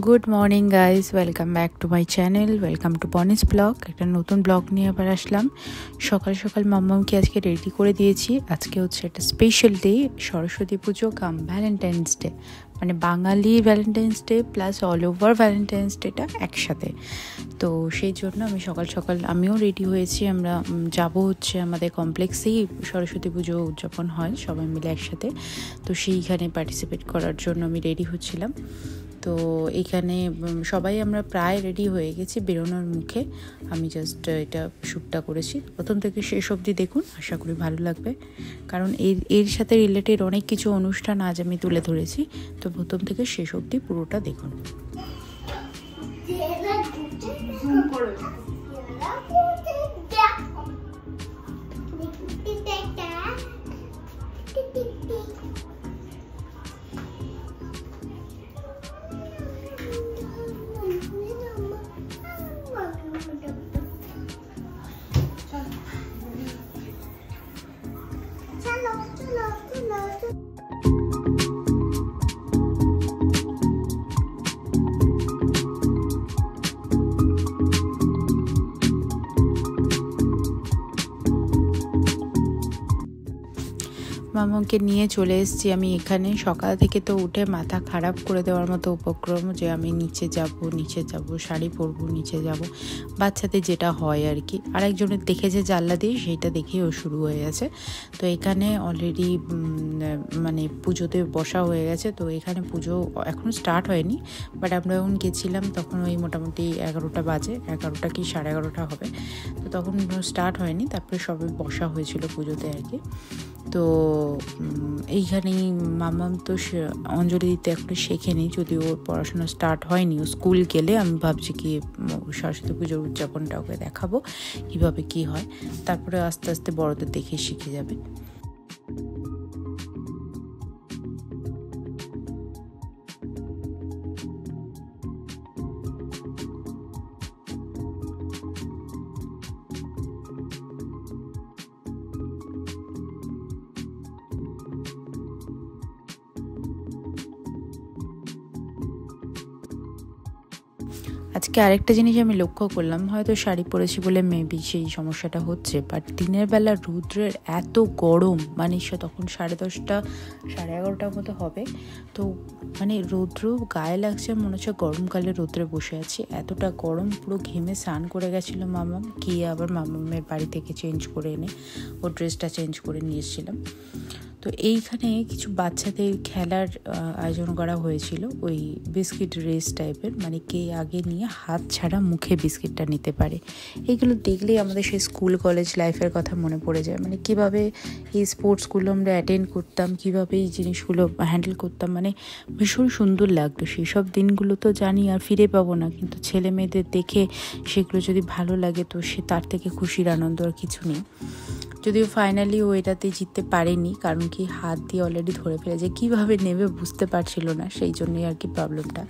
Good morning guys, welcome back to my channel, welcome to বনিস vlog. একটা নতুন blog নিয়ে আবার আসলাম। সকাল সকাল মাম্মামকে আজকে রেডি করে দিয়েছি। আজকে হচ্ছে একটা স্পেশাল ডে, সরস্বতী পুজো কাম ভ্যালেন্টাইন্স ডে, মানে Bangali Valentine's Day plus all over Valentine's ডেটা একসাথে। তো সেই জন্য আমি সকাল সকাল আমিও রেডি হয়েছি। আমরা যাব হচ্ছে আমাদের কমপ্লেক্সেই সরস্বতী পুজো উদযাপন হয় সবাই মিলে একসাথে। তো সেইখানে পার্টিসিপেট করার জন্য আমি রেডি হচ্ছিলাম। তো এইখানে সবাই আমরা প্রায় রেডি হয়ে গেছি বেরোনোর মুখে। আমি জাস্ট এটা শ্যুটটা করেছি। প্রথম থেকে শেষ অবধি দেখুন, আশা করি ভালো লাগবে, কারণ এর সাথে রিলেটেড অনেক কিছু অনুষ্ঠান আজ আমি তুলে ধরেছি। তো প্রথম থেকে শেষ অবধি পুরোটা দেখুন। মামাকে নিয়ে চলে এসেছি আমি এখানে। সকাল থেকে তো উঠে মাথা খারাপ করে দেওয়ার মতো উপক্রম, যে আমি নিচে যাব, শাড়ি পরবো, নিচে যাব, বাচ্চাদের যেটা হয় আর কি। আরেকজনের দেখেছে জানলা দিয়ে, সেইটা দেখেই ও শুরু হয়ে গেছে। তো এখানে অলরেডি মানে পুজোতে বসা হয়ে গেছে। তো এখানে পুজো এখনও স্টার্ট হয়নি, বাট আমরা যখন গেছিলাম তখন ওই মোটামুটি 11টা বাজে, 11টা কি 11:30 হবে। তো তখন স্টার্ট হয়নি, তারপরে সবে বসা হয়েছিল পুজোতে আর কি। তো এইখানেই মামাম তো অঞ্জলি দিতে এখনো শেখেনি, যদিও ওর পড়াশোনা স্টার্ট হয়নি। ও স্কুল গেলে আমি ভাবছি কি সরস্বতী পুজোর উদযাপনটা ওকে দেখাবো কীভাবে কী হয়, তারপরে আস্তে আস্তে বড়দের দেখে শিখে যাবে। আজকে আরেকটা জিনিস আমি লক্ষ্য করলাম, হয়তো শাড়ি পরেছি বলে মেবি সেই সমস্যাটা হচ্ছে, বাট দিনের বেলা রৌদ্রের এত গরম, মানে তখন 10:30 11:30 মতো হবে। তো মানে রৌদ্র গায়ে লাগছে, মনে হচ্ছে গরমকালে রৌদ্রে বসে আছি, এতটা গরম। পুরো ঘেমে স্নান করে গেছিলো মামাম, গিয়ে আবার মামামের বাড়ি থেকে চেঞ্জ করে এনে ওর ড্রেসটা চেঞ্জ করে নিয়ে এসেছিলাম। তো এইখানে কিছু বাচ্চাদের খেলার আয়োজন করা হয়েছিল, ওই বিস্কিট রেস টাইপের, মানে কে আগে নিয়ে হাত ছাড়া মুখে বিস্কিটটা নিতে পারে। এইগুলো দেখলেই আমাদের সেই স্কুল কলেজ লাইফের কথা মনে পড়ে যায়, মানে কীভাবে এই স্পোর্টসগুলো আমরা অ্যাটেন্ড করতাম, কীভাবে এই জিনিসগুলো হ্যান্ডেল করতাম, মানে ভীষণ সুন্দর লাগতো। সেই সব দিনগুলো তো জানি আর ফিরে পাবো না, কিন্তু ছেলে মেয়েদের দেখে সেগুলো যদি ভালো লাগে তো সে তার থেকে খুশির আনন্দ আর কিছু নেই। যদিও ফাইনালি ও এটাতে জিততে পারেনি, কারণ কি হাত দিয়ে অলরেডি ধরে ফেলেছে, কীভাবে নেবে বুঝতে পারছিল না, সেই জন্যই আর কি প্রবলেমটা।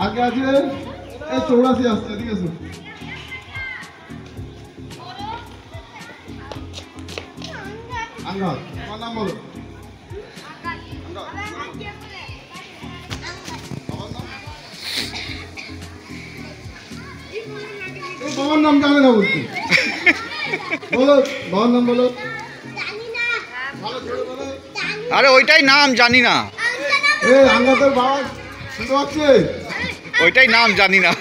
আগে আছে এই 84 আসছে, এদিকে এসো। আঙ্গাল, তোমার নাম বলো। বাবার নাম জানে না বলছি, বলো বাবার নাম বলো। আরে ওইটাই নাম জানি না, আঙ্গাতের বাবা শুনতে পাচ্ছে, ওইটাই নাম জানি না।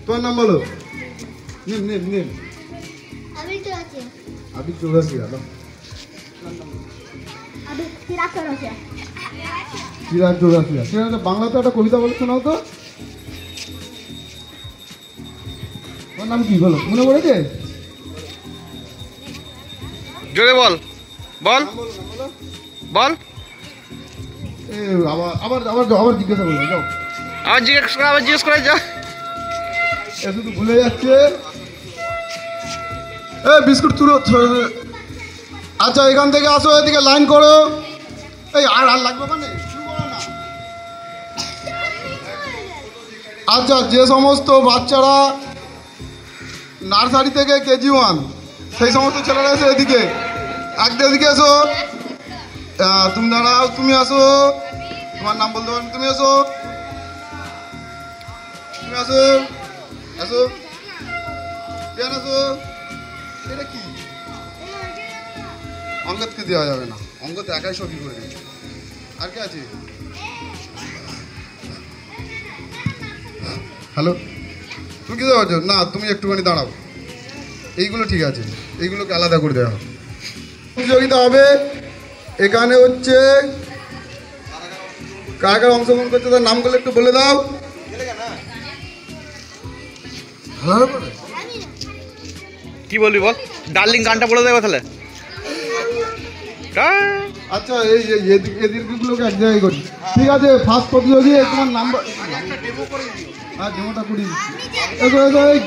তোমার নাম বলো। নেম নেম নেম আবি 84 আলো চিরাগ 84। বাংলাতে একটা কবিতা বলে শোনাও তো। তোমার নাম কি বলো, মনে পড়েছে? জোরে বল বল বল। আবার আবার আবার আবার জিজ্ঞাসা করবে, যাও আবার জিজ্ঞেস করে যা। এ শুধু ভুলে যাচ্ছে। বিস্কুট তুলো। আচ্ছা এখান থেকে আসো, এদিকে লাইন করো। এই আর লাগবে মানে শুরু করো না। আচ্ছা যে সমস্ত বাচ্চারা নার্সারি থেকে KG 1 সেই সমস্ত ছেলেরা এসে এদিকে একদিকে এদিকে এসো। তুমি দাঁড়াও, তুমি আসো, তোমার নাম বলতে পারেন, তুমি আসো, তুমি আসো, আসো, কেন আসো? এটা কি অঙ্গদকে দেওয়া যাবে না, অঙ্গদ একাই ছবি করে দিচ্ছে। আর কে আছে? হ্যালো, তুমি কি দেওয়া না? তুমি একটুখানি দাঁড়াও, এইগুলো ঠিক আছে, এইগুলোকে আলাদা করে দেওয়া হবে। প্রতিযোগিতা হবে এখানে হচ্ছে কারা কারা অংশগ্রহণ করছে তার নামগুলো একটু বলে দাও। কি বলবি বল, ডার্লিং গানটা বলে দেবো তাহলে। আচ্ছা, এই এদিকগুলোকে এক জায়গায় করি, ঠিক আছে। ফার্স্ট প্রতিযোগী তোমার নাম্বার, হ্যাঁ ডেমোটা করি। এসো এসো, এই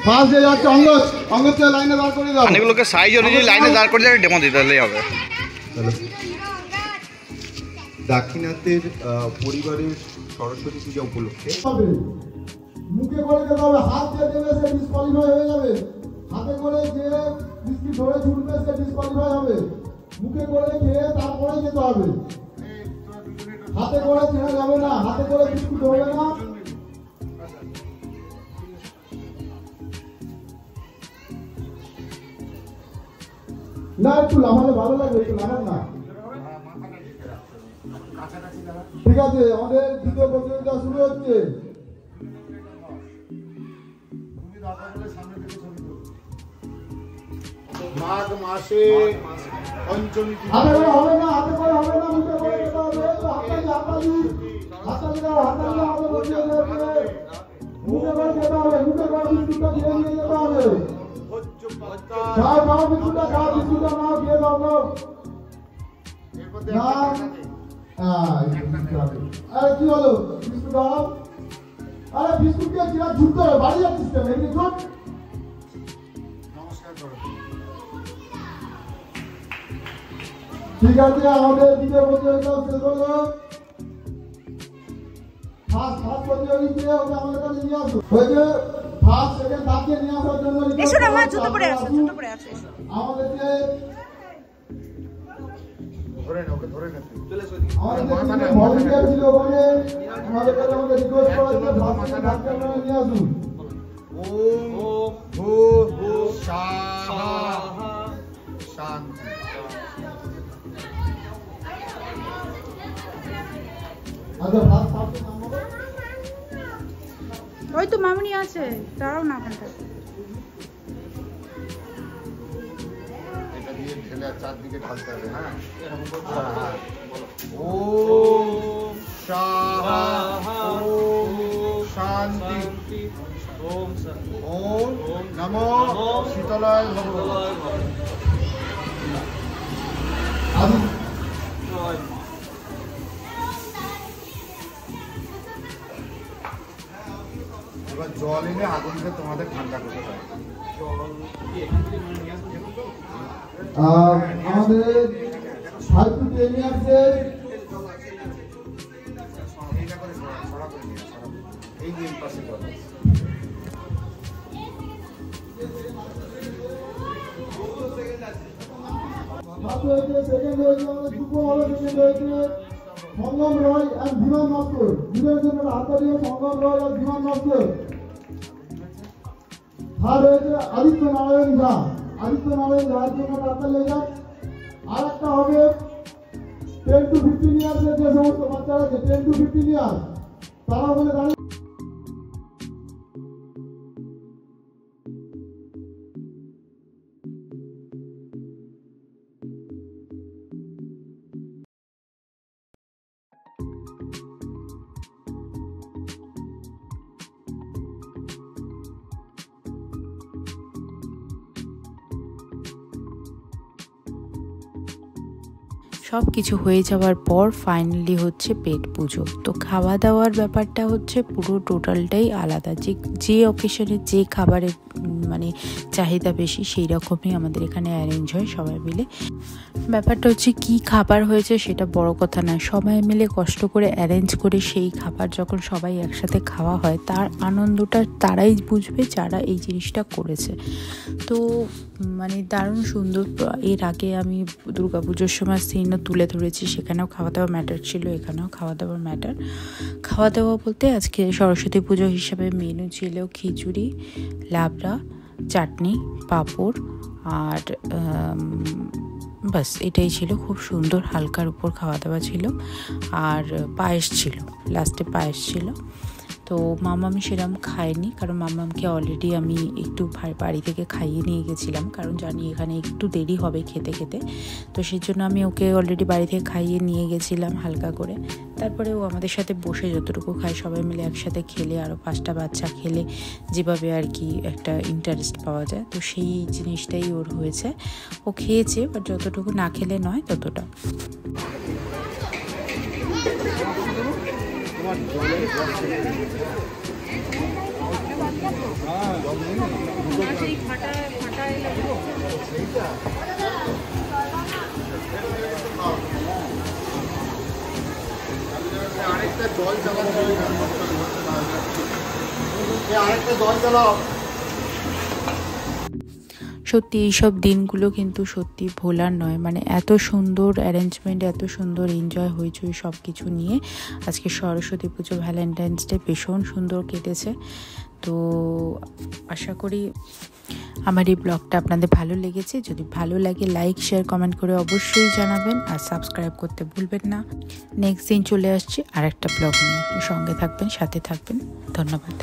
ফার্স্ট যে যাচ্ছে অঙ্গদ, অঙ্গদকে লাইনে দাঁড় করে দাও। এগুলোকে সাইজ অনুযায়ী লাইনে দাঁড় করে ডেমো দিতে দিলেই হবে। দাক্ষিণাত্যের পরিবারের সরস্বতী পূজা উপলক্ষে মুখে করে যেতে হবে, হাত দিয়ে দেবে সে ডিসকোয়ালিফাই হয়ে যাবে। হাতে করে যে বিস্কিট ধরে ছুটবে সে ডিসকোয়ালিফাই হবে। মুখে করে খেয়ে তারপরেই যেতে হবে, হাতে করে ছেড়ে যাবে না, হাতে করে বিস্কুট হবে না। না একটু লাফালে ভালো লাগবে, একটু লাফান না। ঠিক আছে, আমাদের দ্বিতীয় প্রতিযোগিতা শুরু হচ্ছে। মাঘ মাসে পঞ্চমী হাতে করে হবে না, হাতে করে হবে না, মুখে করে যেতে হবে। হাতালি দাও, হাতালি দাও, আমাদের প্রতিযোগিতা হচ্ছে। মুখে করে যেতে হবে, মুখে করে বিস্কুটটা দিয়ে নিয়ে যেতে হবে। খাও বিস্কুটটা, খাও বিস্কুটটা, নাও দিয়ে দাও নাও। আরে কি হলো, বিস্কুট দাও। আরে বিস্কুটকে কিরা ঝুঁকতে হবে, বাড়ি যাচ্ছিস কেন? এদিকে ঝুঁক। ঠিক আছে, আমাদের দ্বিতীয় প্রতিযোগিতা শেষ হলো। ফার্স্ট প্রতিযোগিতা ওকে আমাদের কাছে নিয়ে আসো। হয়েছে ফার্স্ট সেকেন্ড থার্ডকে নিয়ে আসার জন্য এসো না মা, জুতো পরে আসো, জুতো পরে আসো। আমাদেরকে ধরে না, ওকে ধরে না। আমাদের ভলান্টিয়ার ছিল ওখানে, আমাদের কাছে আমাদের রিকোয়েস্ট করা হচ্ছে ফার্স্ট থার্ডকে আপনারা নিয়ে আসুন। ওম ভূ ভূ স্বাহা শান্তি। আচ্ছা, ফার্স্ট থার্ডকে নাম বলো। ওই তো মামুনি আছে, দাঁড়াও না ওখানটা। এটা দিয়ে ঢেলে চারদিকে ঢালতে হবে। হ্যাঁ, ওম স্বাহা ওম শান্তি ওম নমো শীতলায় ভগবান। এবার জল এনে আগুনকে তোমাদের ঠান্ডা করতে হবে। আমাদের 5 to 10 ইয়ার্সের এই দিন পাশে করো। ফার্স্ট হয়েছে, সেকেন্ড হয়েছে, আমাদের সুপ্র হলো সেকেন্ড হয়েছে সঙ্গম রয় আর বিমান নস্কর। বিজয়ের জন্য হাতটা দিয়ে সঙ্গম রয় আর বিমান নস্কর। থার্ড হয়েছে আদিত্য নারায়ণ ঝা। আদিত্য নারায়ণ ঝার জন্য হাতটা লেগে যাক। আর একটা হবে 10 to 15 ইয়ার্সের যে সমস্ত বাচ্চারা আছে 10 to 15 ইয়ার্স, তারা বলে দাঁড়িয়ে সব কিছু হয়ে যাওয়ার পর ফাইনালি হচ্ছে পেট পুজো। তো খাওয়া দাওয়ার ব্যাপারটা হচ্ছে পুরো টোটালটাই আলাদা, যে অকেশনে যে খাবারের মানে চাহিদা বেশি, সেই রকমই আমাদের এখানে অ্যারেঞ্জ হয় সবাই মিলে। ব্যাপারটা হচ্ছে কি খাবার হয়েছে সেটা বড় কথা না, সবাই মিলে কষ্ট করে অ্যারেঞ্জ করে সেই খাবার যখন সবাই একসাথে খাওয়া হয় তার আনন্দটা তারাই বুঝবে যারা এই জিনিসটা করেছে। তো মানে দারুণ সুন্দর। এর আগে আমি দুর্গাপুজোর সময় সিনও তুলে ধরেছি, সেখানেও খাওয়া দাওয়া ম্যাটার ছিল, এখানেও খাওয়া দাওয়ার ম্যাটার। খাওয়া দাওয়া বলতে আজকে সরস্বতী পুজো হিসাবে মেনু ছিল খিচুড়ি, লাবড়া, চাটনি, পাঁপড় আর বাস এটাই ছিল। খুব সুন্দর হালকার উপর খাওয়া দাওয়া ছিল। আর পায়েস ছিল, লাস্টে পায়েস ছিল। তো মামামি সেরকম খায়নি, কারণ মামামকে অলরেডি আমি একটু বাড়ি থেকে খাইয়ে নিয়ে গেছিলাম, কারণ জানি এখানে একটু দেরি হবে খেতে খেতে। তো সেই জন্য আমি ওকে অলরেডি বাড়ি থেকে খাইয়ে নিয়ে গেছিলাম হালকা করে। তারপরে ও আমাদের সাথে বসে যতটুকু খায় সবাই মিলে একসাথে খেলে, আরও 5টা বাচ্চা খেলে যেভাবে আর কি একটা ইন্টারেস্ট পাওয়া যায়, তো সেই জিনিসটাই ওর হয়েছে। ও খেয়েছে, বাট যতটুকু না খেলে নয় ততটা। আরেকটা জল চালাও। সত্যি এইসব দিনগুলো কিন্তু সত্যি ভোলার নয়, মানে এত সুন্দর অ্যারেঞ্জমেন্ট, এত সুন্দর এনজয় হইচই সব কিছু নিয়ে আজকে সরস্বতী পুজো, ভ্যালেন্টাইন্স ডে ভীষণ সুন্দর কেটেছে। তো আশা করি আমার এই ব্লগটা আপনাদের ভালো লেগেছে। যদি ভালো লাগে লাইক, শেয়ার, কমেন্ট করে অবশ্যই জানাবেন, আর সাবস্ক্রাইব করতে ভুলবেন না। নেক্সট দিন চলে আসছি আর একটা ব্লগ নিয়ে, সঙ্গে থাকবেন, সাথে থাকবেন। ধন্যবাদ।